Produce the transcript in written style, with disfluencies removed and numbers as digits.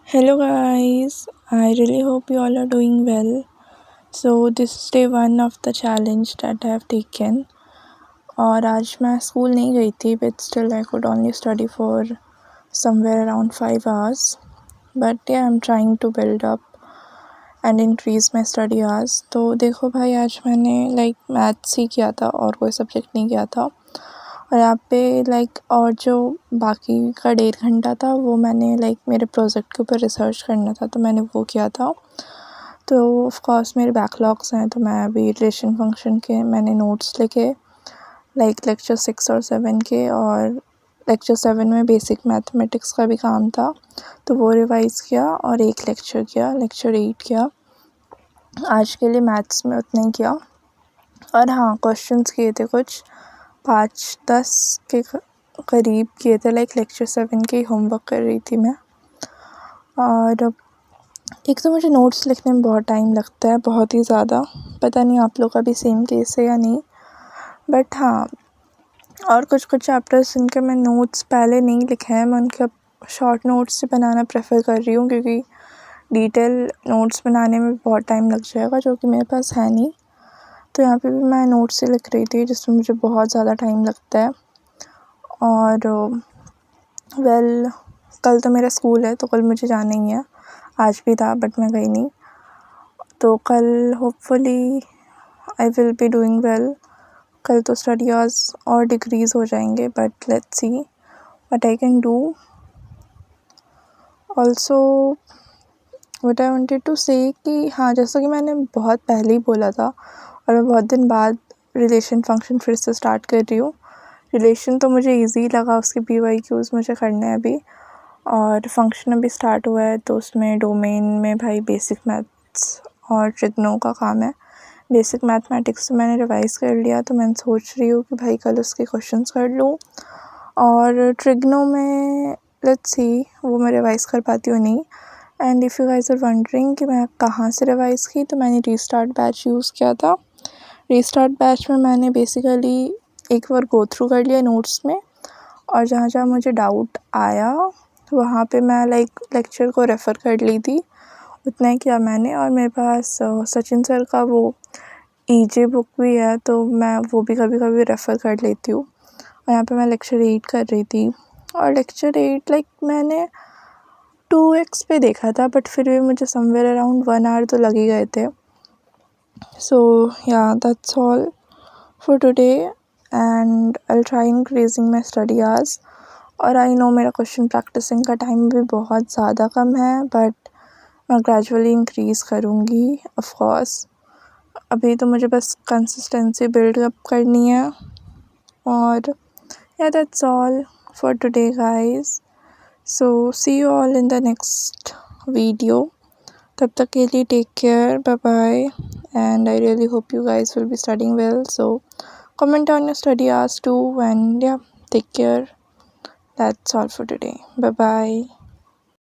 Hello guys, I really hope you all are doing well. So this is day one of the challenge that I have taken. और आज मैं school नहीं गई थी but still I could only study for somewhere around 5 hours. But yeah, I'm trying to build up and increase my study hours. तो देखो भाई, आज मैंने मैथ्स ही किया था और कोई सब्जेक्ट नहीं किया था। और यहाँ पे और जो बाकी का 1.5 घंटा था वो मैंने मेरे प्रोजेक्ट के ऊपर रिसर्च करना था, तो मैंने वो किया था। तो ऑफ कोर्स मेरे बैकलॉग्स हैं, तो मैं अभी रिलेशन फंक्शन के मैंने नोट्स लिखे लेक्चर 6 और 7 के, और लेक्चर 7 में बेसिक मैथमेटिक्स का भी काम था तो वो रिवाइज़ किया, और एक लेक्चर किया, लेक्चर 8 किया। आज के लिए मैथ्स में उतना ही किया। और हाँ, क्वेश्चंस किए थे कुछ 5-10 के करीब किए थे, लेक्चर 7 के ही होमवर्क कर रही थी मैं। और एक तो मुझे नोट्स लिखने में बहुत टाइम लगता है, बहुत ही ज़्यादा। पता नहीं आप लोग का भी सेम केस है या नहीं, बट हाँ, और कुछ चैप्टर्स जिनके मैं नोट्स पहले नहीं लिखे हैं, मैं उनके अब शॉर्ट नोट्स से बनाना प्रेफर कर रही हूँ, क्योंकि डिटेल नोट्स बनाने में बहुत टाइम लग जाएगा, जो कि मेरे पास है नहीं। तो यहाँ पे भी मैं नोट्स से लिख रही थी, जिसमें मुझे बहुत ज़्यादा टाइम लगता है। और वेल, कल तो मेरा स्कूल है, तो कल मुझे जाना ही है। आज भी था बट मैं गई नहीं। तो कल hopefully I will be doing well. कल तो स्टडी आवर्स और डिक्रीज़ हो जाएंगे, but let's see what I can do. Also what I wanted to say कि हाँ, जैसा कि मैंने बहुत पहले ही बोला था, और मैं बहुत दिन बाद रिलेशन फंक्शन फिर से स्टार्ट कर रही हूँ। रिलेशन तो मुझे ईज़ी लगा, उसके PYQs मुझे करने हैं अभी, और फंक्शन अभी स्टार्ट हुआ है, तो उसमें डोमेन में भाई बेसिक मैथ्स और ट्रिग्नो का काम है। बेसिक मैथमेटिक्स तो मैंने रिवाइज़ कर लिया, तो मैं सोच रही हूँ कि भाई कल उसके क्वेश्चंस कर लूँ। और ट्रिग्नो में लेट्स सी वो मैं रिवाइज़ कर पाती हूँ नहीं। And if you guys are wondering कि मैं कहाँ से रिवाइज़ की, तो मैंने रीस्टार्ट बैच यूज़ किया था। रीस्टार्ट बैच में मैंने बेसिकली एक बार गो थ्रू कर लिया नोट्स में, और जहाँ जहाँ मुझे डाउट आया वहाँ पे मैं लेक्चर को रेफ़र कर ली थी, उतना ही किया मैंने। और मेरे पास सचिन सर का वो EJ बुक भी है, तो मैं वो भी कभी कभी रेफ़र कर लेती हूँ। और यहाँ पे मैं लेक्चर 8 कर रही थी, और लेक्चर 8 मैंने 2x पे देखा था, बट फिर भी मुझे समवेयर अराउंड 1 आवर तो लग ही गए थे। सो या that's all for today, and I will try increasing my study hours. और आई नो मेरा क्वेश्चन प्रैक्टिसिंग का टाइम भी बहुत ज़्यादा कम है, बट मैं ग्रेजुअली इंक्रीज़ करूँगी ऑफ कोर्स। अभी तो मुझे बस कंसिस्टेंसी बिल्ड अप करनी है। और या that's all for today guys. So see you all in the next video. तब तक के लिए take care, bye bye, and I really hope you guys will be studying well. So comment on your study hours too, and yeah, take care. That's all for today. Bye bye.